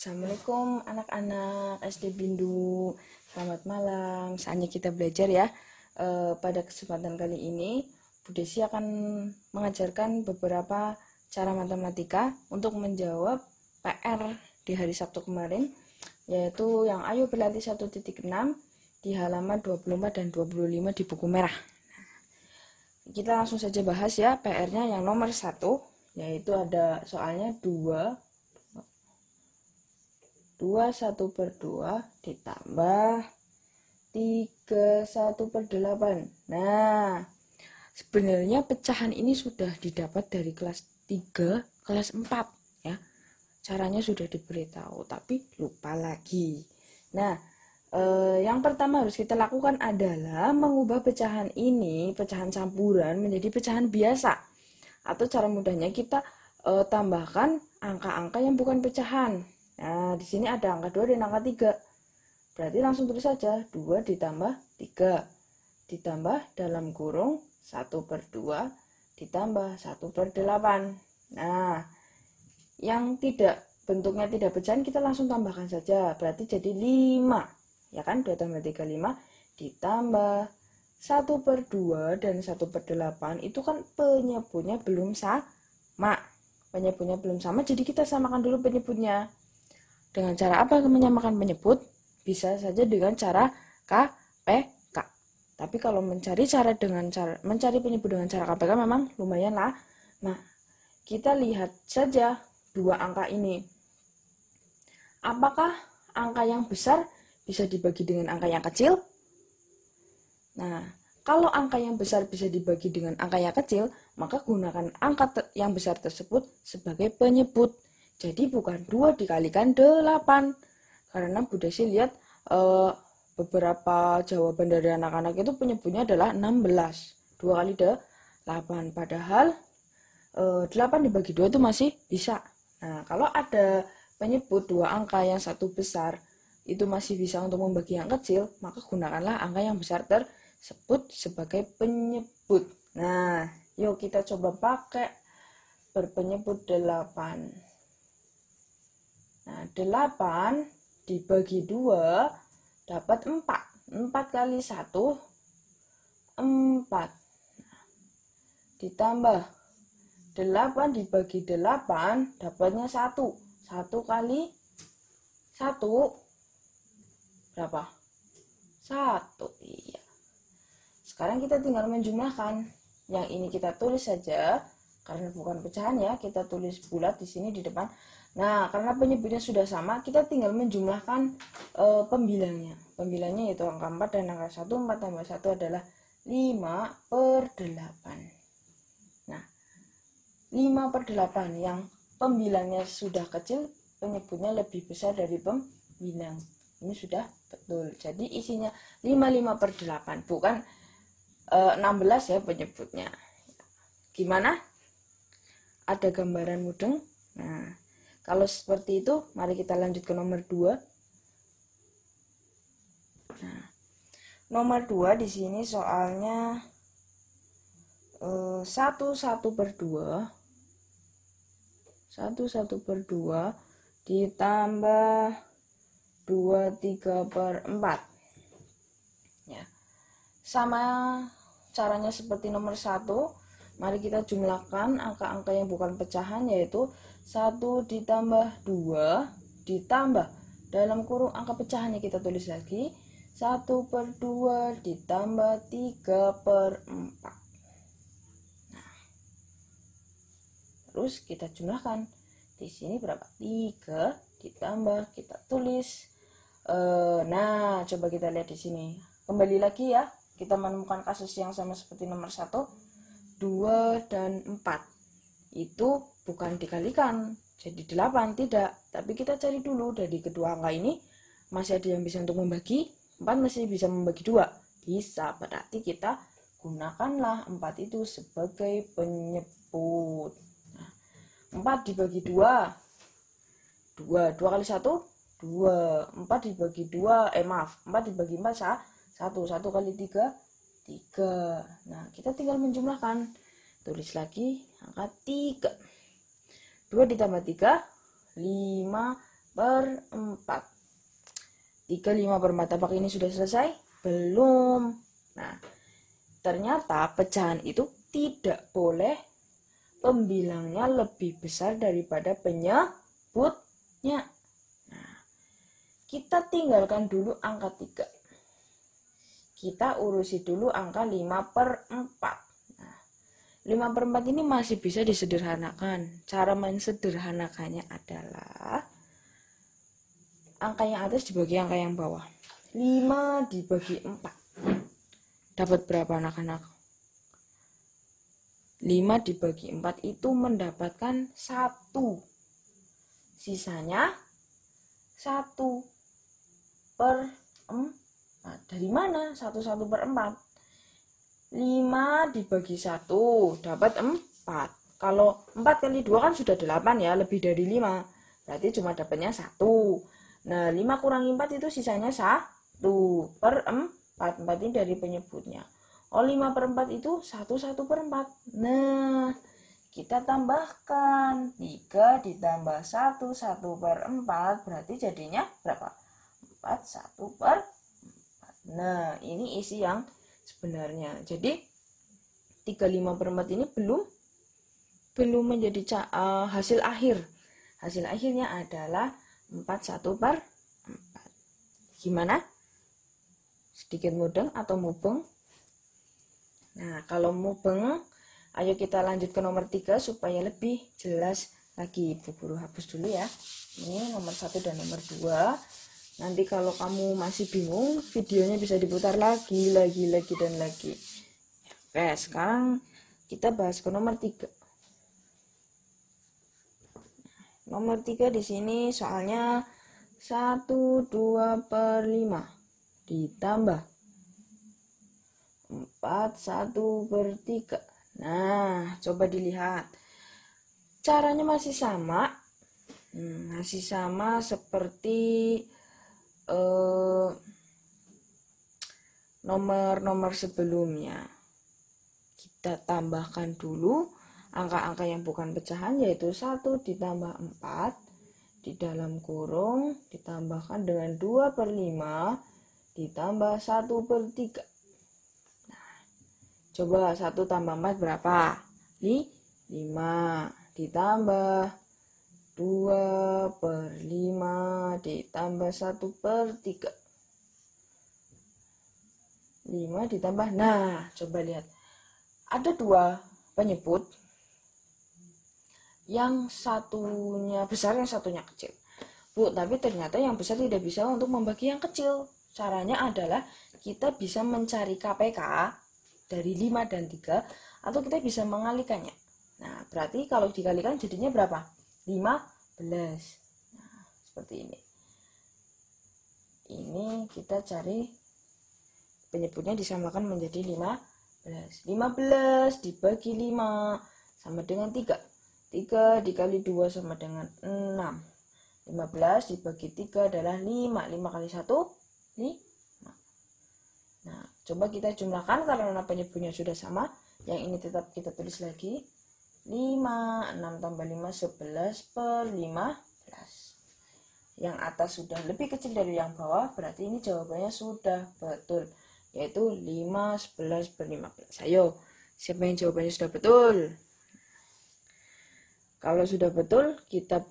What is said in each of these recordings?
Assalamualaikum anak-anak SD Bindu. Selamat malam. Saatnya kita belajar ya. Pada kesempatan kali ini Bu Desi akan mengajarkan beberapa cara matematika untuk menjawab PR di hari Sabtu kemarin, yaitu yang ayo berlatih 1.6 di halaman 24 dan 25 di buku merah. Kita langsung saja bahas ya PR-nya. Yang nomor 1, yaitu ada soalnya 2 1/2 ditambah 3 1/8. Nah, sebenarnya pecahan ini sudah didapat dari kelas 3, kelas 4 ya. Caranya sudah diberitahu, tapi lupa lagi. Nah, yang pertama harus kita lakukan adalah mengubah pecahan ini, pecahan campuran, menjadi pecahan biasa. Atau cara mudahnya kita tambahkan angka-angka yang bukan pecahan. Nah, di sini ada angka 2 dan angka 3. Berarti langsung tulis saja 2 ditambah 3 ditambah dalam kurung 1/2 ditambah 1/8. Nah, yang tidak bentuknya tidak pecahan kita langsung tambahkan saja. Berarti jadi 5. Ya kan? 2 tambah 3 5 ditambah 1/2 dan 1/8 itu kan penyebutnya belum sama. Penyebutnya belum sama, jadi kita samakan dulu penyebutnya. Dengan cara apa menyamakan penyebut? Bisa saja dengan cara KPK. Tapi kalau mencari penyebut dengan cara KPK memang lumayan lah. Nah, kita lihat saja dua angka ini. Apakah angka yang besar bisa dibagi dengan angka yang kecil? Nah, kalau angka yang besar bisa dibagi dengan angka yang kecil, maka gunakan angka yang besar tersebut sebagai penyebut. Jadi bukan 2 dikalikan 8. Karena Bu Desi lihat beberapa jawaban dari anak-anak itu penyebutnya adalah 16. 2 kali 8. Padahal 8 dibagi 2 itu masih bisa. Nah, kalau ada penyebut dua angka yang satu besar itu masih bisa untuk membagi yang kecil, maka gunakanlah angka yang besar tersebut sebagai penyebut. Nah, yuk kita coba pakai berpenyebut 8. Nah, 8 dibagi 2 dapat 4. 4 kali 1, 4. Ditambah 8 dibagi 8 dapatnya 1. 1 kali 1 berapa? 1. Iya. Sekarang kita tinggal menjumlahkan. Yang ini kita tulis saja karena bukan pecahan ya, kita tulis bulat di sini di depan. Nah, karena penyebutnya sudah sama, kita tinggal menjumlahkan pembilangnya. Pembilangnya yaitu angka 4 dan angka 1. 4 tambah 1 adalah 5/8. Nah, 5/8 yang pembilangnya sudah kecil, penyebutnya lebih besar dari pembilang. Ini sudah betul. Jadi isinya 5/8, bukan 16 ya penyebutnya. Gimana? Ada gambaran mudeng? Nah, kalau seperti itu, mari kita lanjut ke nomor 2. Nah, nomor 2 di sini soalnya 1/2 ditambah 2/3/4. Ya. Sama caranya seperti nomor 1. Mari kita jumlahkan angka-angka yang bukan pecahan, yaitu 1 ditambah 2 ditambah dalam kurung angka pecahannya kita tulis lagi 1/2 ditambah 3/4. Nah, terus kita jumlahkan. Di sini berapa? 3 ditambah kita tulis. Nah, coba kita lihat di sini. Kembali lagi ya, kita menemukan kasus yang sama seperti nomor 1. 2 dan 4 itu bukan dikalikan jadi 8, tidak, tapi kita cari dulu dari kedua angka ini masih ada yang bisa untuk membagi. 4 masih bisa membagi 2, bisa, berarti kita gunakanlah 4 itu sebagai penyebut. Nah, 4 dibagi 2 2 kali 1 2. 4 dibagi 2 4 dibagi 4 1 kali 3 3. Nah, kita tinggal menjumlahkan. Tulis lagi angka 3. 2 ditambah 3, 5 per 4. 3, 5/4. Apakah ini sudah selesai? Belum. Nah, ternyata pecahan itu tidak boleh pembilangnya lebih besar daripada penyebutnya. Nah, kita tinggalkan dulu angka 3. Kita urusi dulu angka 5/4. Nah, 5/4 ini masih bisa disederhanakan. Cara mensederhanakannya adalah angka yang atas dibagi angka yang bawah. 5 dibagi 4. Dapat berapa anak-anak? 5 dibagi 4 itu mendapatkan 1. Sisanya 1/4. Dari mana 1/4? 5 dibagi 1 dapat 4. Kalau 4 kali 2 kan sudah 8 ya, lebih dari 5. Berarti cuma dapatnya 1. Nah, 5 kurangi 4 itu sisanya 1/4. 4 ini dari penyebutnya. 5/4 itu 1/4. Nah, kita tambahkan 3 ditambah 1/4 berarti jadinya berapa? 4/4. Nah, ini isi yang sebenarnya. Jadi 3/5/4 ini belum menjadi hasil akhir. Hasil akhirnya adalah 4/4. Gimana? Sedikit mudeng atau mubeng? Nah, kalau mubeng, ayo kita lanjut ke nomor 3 supaya lebih jelas lagi. Ibu guru hapus dulu ya. Ini nomor 1 dan nomor 2. Nanti kalau kamu masih bingung, videonya bisa diputar lagi dan lagi. Oke, sekarang kita bahas ke nomor 3. Nomor 3 di sini soalnya 1/2/5 ditambah 4/1/3. Nah, coba dilihat. Caranya masih sama. Masih sama seperti nomor-nomor sebelumnya. Kita tambahkan dulu angka-angka yang bukan pecahan, yaitu 1 ditambah 4 di dalam kurung ditambahkan dengan 2/5 ditambah 1/3. Nah, coba 1 tambah 4 berapa? 5 ditambah 2/5 ditambah 1/3. 5 ditambah. Nah, coba lihat. Ada 2 penyebut. Yang satunya besar, yang satunya kecil. Bu, tapi ternyata yang besar tidak bisa untuk membagi yang kecil. Caranya adalah kita bisa mencari KPK dari 5 dan 3 atau kita bisa mengalikannya. Nah, berarti kalau dikalikan jadinya berapa? 15. Nah, seperti ini. Ini kita cari penyebutnya disamakan menjadi 15. 15 dibagi 5 sama dengan 3. 3 dikali 2 sama dengan 6. 15 dibagi 3 adalah 5. 5 kali 1, 5. Nah, coba kita jumlahkan karena penyebutnya sudah sama. Yang ini tetap kita tulis lagi. 5, 6 tambah 5, 11/15. Yang atas sudah lebih kecil dari yang bawah, berarti ini jawabannya sudah betul, yaitu 5, 11/15. Ayo, siapa yang jawabannya sudah betul? Kalau sudah betul, kita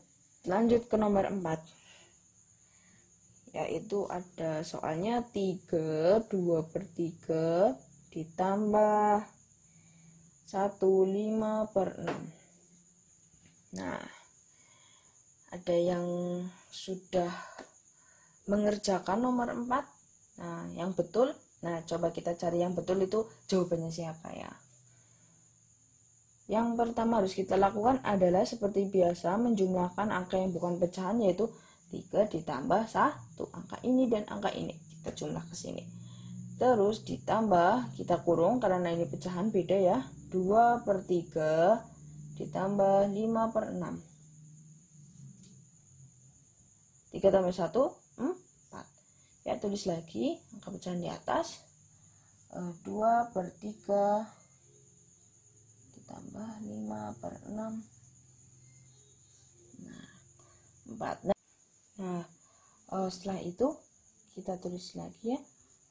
lanjut ke nomor 4. Yaitu ada soalnya 3, 2/3 ditambah 1/5/6. Nah, ada yang sudah mengerjakan nomor 4. Nah, yang betul. Nah, coba kita cari yang betul itu jawabannya siapa ya. Yang pertama harus kita lakukan adalah seperti biasa menjumlahkan angka yang bukan pecahan, yaitu 3 ditambah 1. Angka ini dan angka ini kita jumlah ke sini. Terus ditambah, kita kurung karena ini pecahan beda ya. 2/3 ditambah 5/6. 3 tambah 1, 4. Ya, tulis lagi angka pecahan di atas. 2/3 ditambah 5/6. Nah, 4. Nah, Nah, setelah itu kita tulis lagi ya,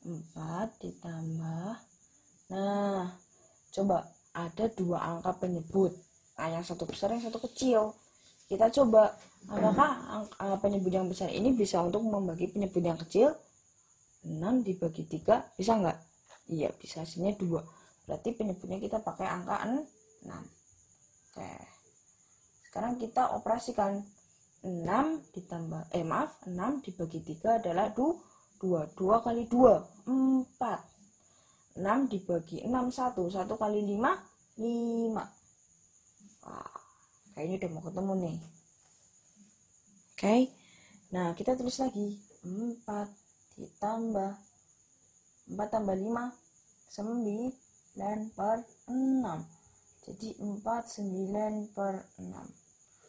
4 ditambah. Nah, coba ada 2 angka penyebut. Nah, yang satu besar, yang satu kecil. Kita coba, apakah angka penyebut yang besar ini bisa untuk membagi penyebut yang kecil? 6 dibagi 3, bisa nggak? Iya, bisa, hasilnya 2. Berarti penyebutnya kita pakai angka 6. Oke. Sekarang kita operasikan. 6 ditambah 6 dibagi 3 adalah 2. 2 kali 2 4. 6 dibagi 6 1. 1 kali 5 5. Wah, kayaknya udah mau ketemu nih. Oke. Nah, kita tulis lagi. 4 ditambah 4 tambah 5 9 per 6. Jadi 49 per 6.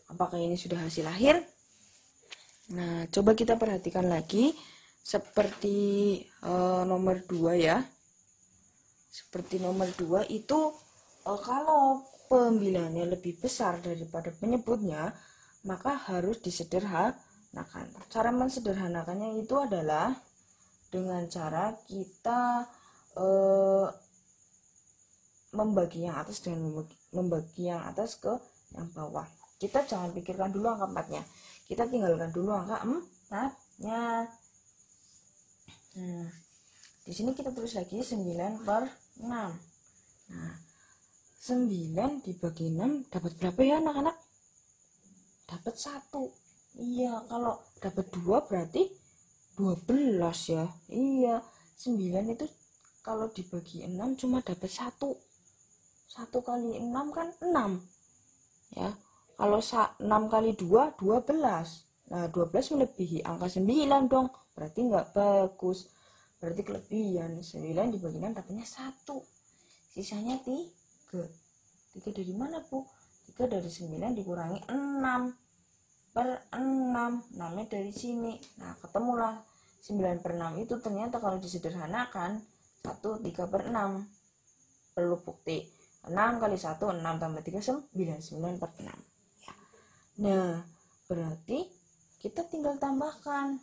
Apakah ini sudah hasil akhir? Nah, coba kita perhatikan lagi seperti nomor 2 ya. Seperti nomor 2 itu kalau pembilangannya lebih besar daripada penyebutnya, maka harus disederhanakan. Cara mensederhanakannya itu adalah dengan cara kita membagi yang atas dengan membagi yang atas ke yang bawah. Kita jangan pikirkan dulu angka 4-nya. Kita tinggalkan dulu angka 4-nya. Nah, di sini kita tulis lagi 9 per 6. Nah, 9 dibagi 6 dapat berapa ya anak-anak? Dapat 1. Iya, kalau dapat 2 berarti 12 ya. Iya, 9 itu kalau dibagi 6 cuma dapat 1. 1 kali 6 kan 6. Ya. Kalau 6 kali 2, 12. Nah, 12 melebihi angka 9 dong. Berarti nggak bagus. Berarti kelebihan. 9 dibagi 6 dapatnya 1. Sisanya 3. 3 dari mana, Bu? 3 dari 9 dikurangi 6 per 6. 6-nya dari sini. Nah, ketemulah 9 per 6 itu ternyata kalau disederhanakan 1, 3 per 6. Perlu bukti. 6 kali 1, 6 tambah 3, 9. 9 per 6. Nah, berarti kita tinggal tambahkan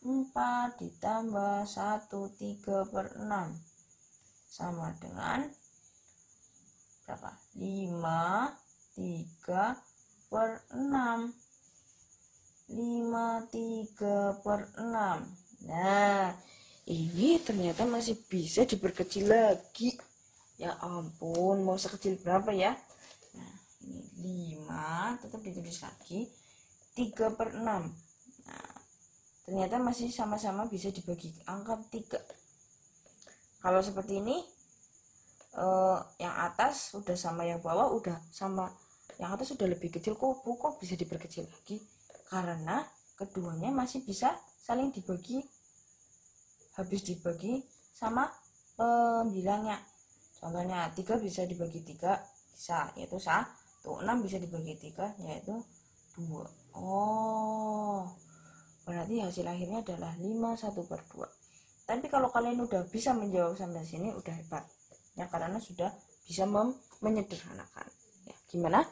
4 ditambah 1, 3 per 6 sama dengan berapa? 5, 3 per 6. 5, 3 per 6. Nah, ini ternyata masih bisa diperkecil lagi. Ya ampun, mau sekecil berapa ya? Ini 5, tetap ditulis lagi 3 per 6. Nah, ternyata masih sama-sama bisa dibagi angka 3. Kalau seperti ini, yang atas udah sama yang bawah udah sama. Yang atas sudah lebih kecil kok bisa diperkecil lagi? Karena keduanya masih bisa saling dibagi, habis dibagi sama pembilangnya. Contohnya 3 bisa dibagi 3, bisa, yaitu 1. 6 bisa dibagi 3, yaitu 2. Oh, berarti hasil akhirnya adalah 5 1 per 2. Tapi kalau kalian udah bisa menjawab sampai sini udah hebat ya, karena sudah bisa menyederhanakan ya. Gimana?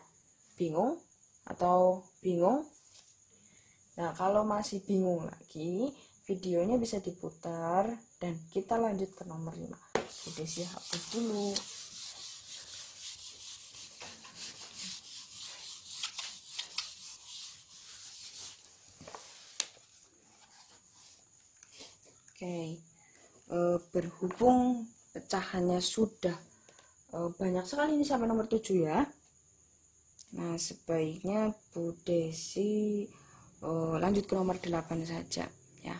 Bingung atau bingung? Nah, kalau masih bingung lagi, videonya bisa diputar dan kita lanjut ke nomor 5. Udah sih, hapus dulu. Oke, berhubung pecahannya sudah banyak sekali ini sampai nomor 7 ya. Nah, sebaiknya Bu Desi lanjut ke nomor 8 saja ya.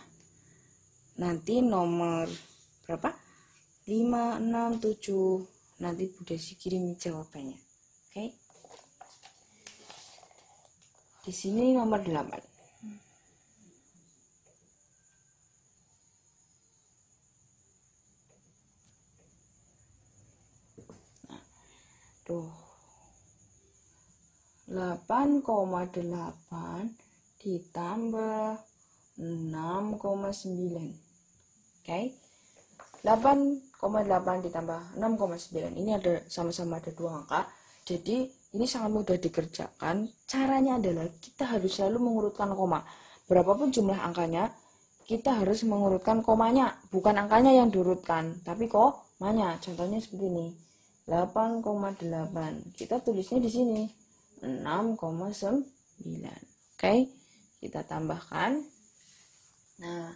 Nanti nomor berapa? 5, 6, 7 nanti Bu Desi kirimi jawabannya. Oke. Di sini nomor 8. Tuh, 8,8 ditambah 6,9. Oke. 8,8 ditambah 6,9. Ini ada sama-sama ada 2 angka. Jadi ini sangat mudah dikerjakan. Caranya adalah kita harus selalu mengurutkan koma. berapapun jumlah angkanya, kita harus mengurutkan komanya, bukan angkanya yang diurutkan, tapi komanya. Contohnya seperti ini. 8,8. Kita tulisnya di sini 6,9. Oke, kita tambahkan. Nah,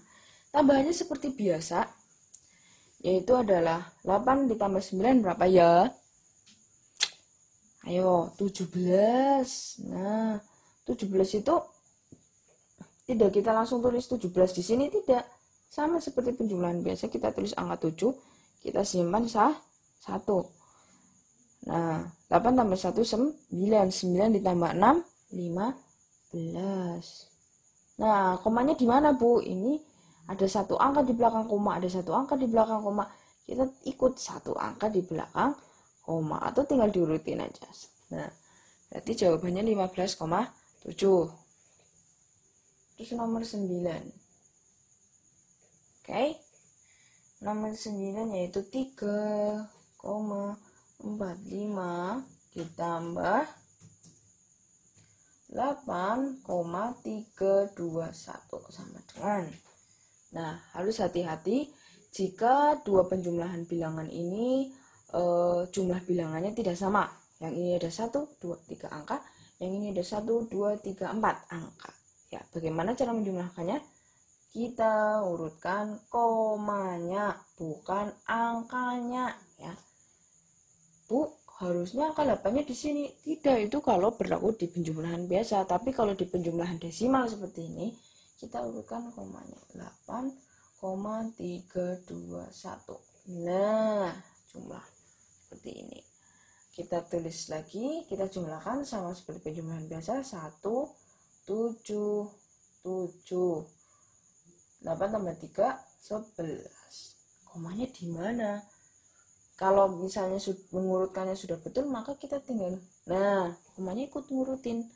tambahannya seperti biasa, yaitu adalah 8 ditambah 9 berapa ya? Ayo, 17. Nah, 17 itu tidak kita langsung tulis 17 di sini, tidak. Sama seperti penjumlahan biasa, kita tulis angka 7, kita simpan 1. Nah, 8 tambah 1 9, 9 ditambah 6 15. Nah, komanya di mana, Bu? Ini ada satu angka di belakang koma, ada satu angka di belakang koma. Kita ikut satu angka di belakang koma, atau tinggal diurutin aja. Nah, berarti jawabannya 15,7. Terus nomor 9. Oke. Nomor 9 yaitu 3,45 ditambah 8,321 sama dengan. Nah, harus hati-hati jika dua penjumlahan bilangan ini jumlah bilangannya tidak sama. Yang ini ada 1, 2, 3 angka, yang ini ada 1, 2, 3, 4 angka. Ya, bagaimana cara menjumlahkannya? Kita urutkan komanya, bukan angkanya, ya. Bu, harusnya angka 8-nya di sini. Tidak, itu kalau berlaku di penjumlahan biasa. Tapi kalau di penjumlahan desimal seperti ini, kita urutkan komanya. 8,321. Nah, jumlah seperti ini. Kita tulis lagi, kita jumlahkan sama seperti penjumlahan biasa. 1, 7, 7. 8 tambah 3, 11. Komanya di mana? Kalau misalnya mengurutkannya sudah betul, maka kita tinggal, nah, komanya ikut ngurutin.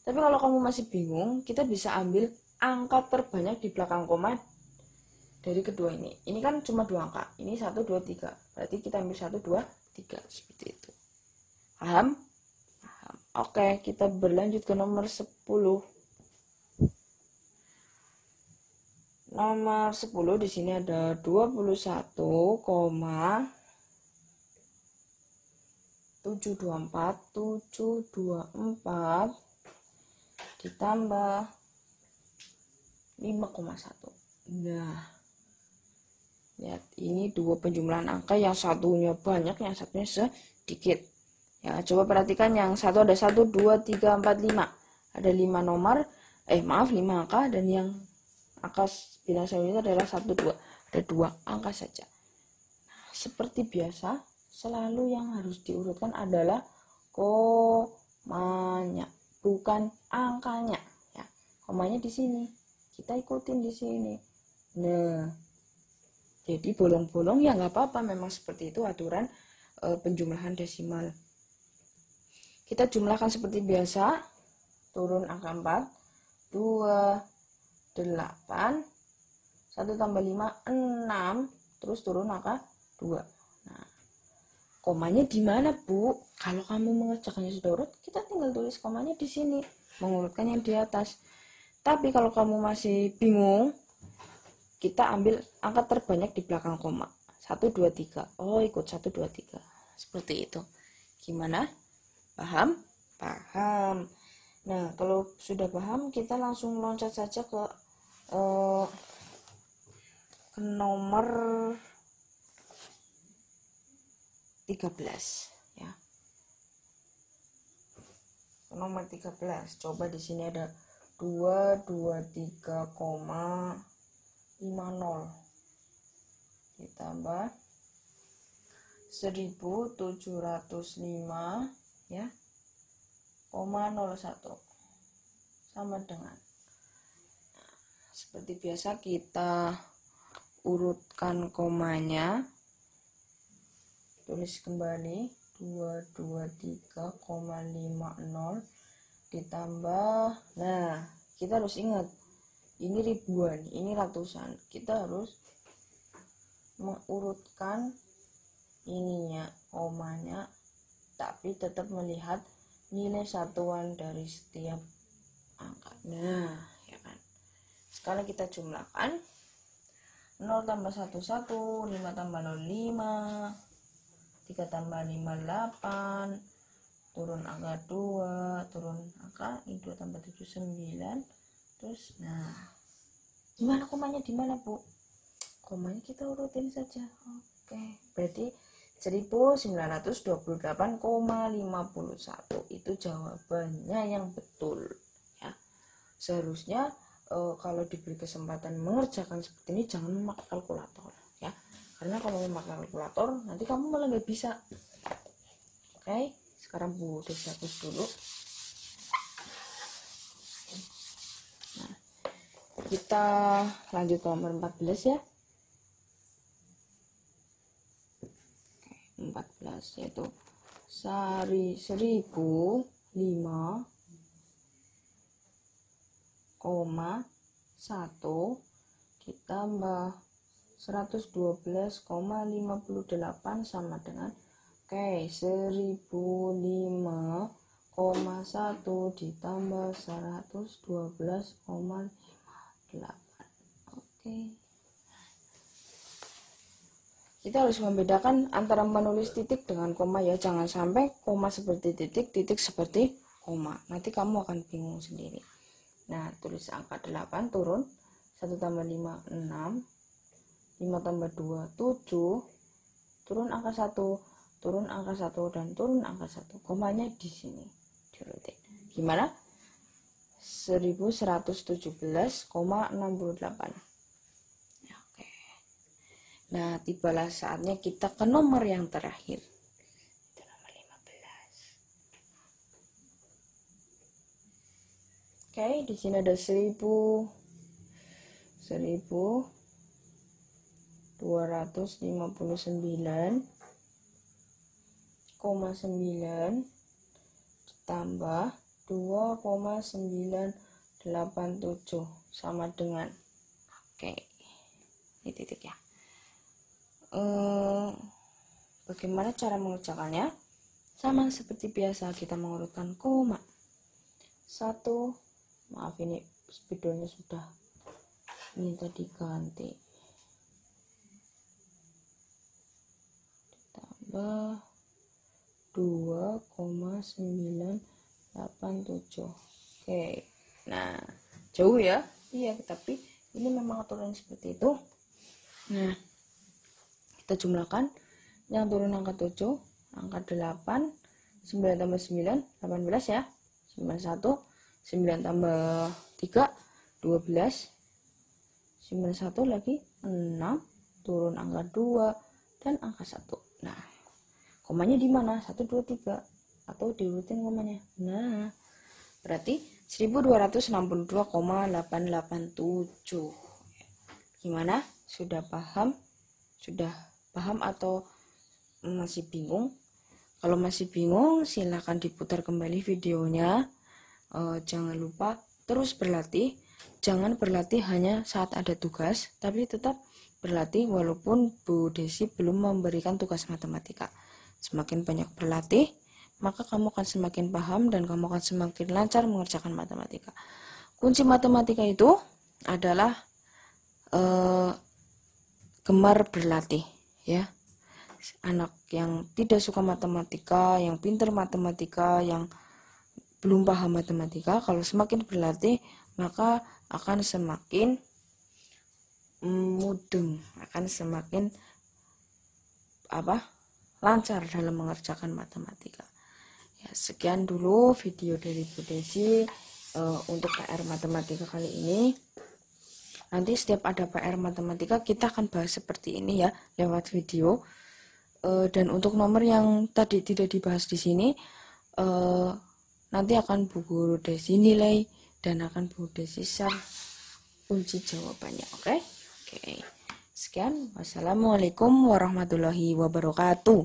Tapi kalau kamu masih bingung, kita bisa ambil angka terbanyak di belakang koma dari kedua ini. Ini kan cuma 2 angka. Ini 1, 2, 3. Berarti kita ambil 1, 2, 3. Seperti itu. Paham? Paham. Oke, kita berlanjut ke nomor 10. Nomor 10 di sini ada 21,724 ditambah 5,1. Nah, lihat, ini dua penjumlahan angka, yang satunya banyak, yang satunya sedikit. Ya, coba perhatikan, yang satu ada 1, 2, 3, 4, 5. Ada 5 nomor, 5 angka, dan yang angka bilang selanjutnya adalah 1, 2. Ada 2 angka saja. Nah, seperti biasa, selalu yang harus diurutkan adalah komanya, bukan angkanya. Ya, komanya di sini. Kita ikutin di sini. Nah, jadi bolong-bolong ya nggak apa-apa, memang seperti itu aturan penjumlahan desimal. Kita jumlahkan seperti biasa, turun angka 4, 2, 8, 1 tambah 5, 6, terus turun angka 2. Nah, komanya di mana, Bu? Kalau kamu mengerjakannya sudah urut, kita tinggal tulis komanya di sini, mengurutkan yang di atas. Tapi kalau kamu masih bingung, kita ambil angka terbanyak di belakang koma. 1, 2, 3. Oh, ikut 1, 2, 3. Seperti itu. Gimana? Paham? Paham. Nah, kalau sudah paham, kita langsung loncat saja ke nomor 13, ya. Nomor 13. Coba di sini ada 223,50 ditambah 1705, ya, 0,01 sama dengan. Seperti biasa kita urutkan komanya, tulis kembali 223,50 ditambah, nah, kita harus ingat ini ribuan, ini ratusan. Kita harus mengurutkan ininya, komanya, tapi tetap melihat nilai satuan dari setiap angka. Nah, ya kan. Sekarang kita jumlahkan. 0 tambah 1 1, 5 tambah 0 5, 3 tambah 5 8, turun angka 2, turun angka 2 tambah 7 9. Terus nah, gimana komanya di mana, Bu? Komanya kita urutin saja. Oke, berarti 1928,51 itu jawabannya yang betul ya. Seharusnya kalau diberi kesempatan mengerjakan seperti ini jangan memakai kalkulator ya, karena kalau memakai kalkulator nanti kamu malah nggak bisa. Oke, sekarang Bu Desi hapus dulu. Nah, kita lanjut ke nomor 14 ya. 14 yaitu sari 1005,1 ditambah 112,58 sama dengan 1005,1 ditambah 112,58. Oke. Kita harus membedakan antara menulis titik dengan koma ya, jangan sampai koma seperti titik, titik seperti koma. Nanti kamu akan bingung sendiri. Nah, tulis angka 8 turun, 1 tambah 5 6, 5 tambah 2 7, turun angka 1, turun angka 1 dan turun angka 1. Komanya di sini. Diurutin. Gimana? 1117,68. Nah, tibalah saatnya kita ke nomor yang terakhir. Itu nomor 15. Oke, di sini ada 1259,9 ditambah 2,987 sama dengan, oke, ini titik ya. Bagaimana cara mengerjakannya? Sama seperti biasa, kita mengurutkan koma. 1, maaf ini spidolnya sudah minta diganti, ditambah 2,987. Oke, nah jauh ya, iya, tapi ini memang aturan seperti itu. Nah, kita jumlahkan, yang turun angka 7, angka 8, 9 tambah 9, 18 ya, 91, 9 tambah 3, 12, 91 lagi, 6, turun angka 2, dan angka 1. Nah, komanya di mana? 1, 2, 3, atau diurutin komanya. Nah, berarti 1262,887. Gimana? Sudah paham? Sudah paham atau masih bingung? Kalau masih bingung, silahkan diputar kembali videonya. Jangan lupa terus berlatih. Jangan berlatih hanya saat ada tugas, tapi tetap berlatih walaupun Bu Desi belum memberikan tugas matematika. Semakin banyak berlatih, maka kamu akan semakin paham dan kamu akan semakin lancar mengerjakan matematika. Kunci matematika itu adalah gemar berlatih ya. Anak yang tidak suka matematika, yang pintar matematika, yang belum paham matematika, kalau semakin berlatih maka akan semakin mudeng, akan semakin lancar dalam mengerjakan matematika. Ya, sekian dulu video dari Bu Desi untuk PR matematika kali ini. Nanti setiap ada PR matematika kita akan bahas seperti ini ya lewat video. Dan untuk nomor yang tadi tidak dibahas di sini, nanti akan Bu Guru Desi nilai dan akan Bu Desi share kunci jawabannya. Oke. Sekian. Wassalamualaikum warahmatullahi wabarakatuh.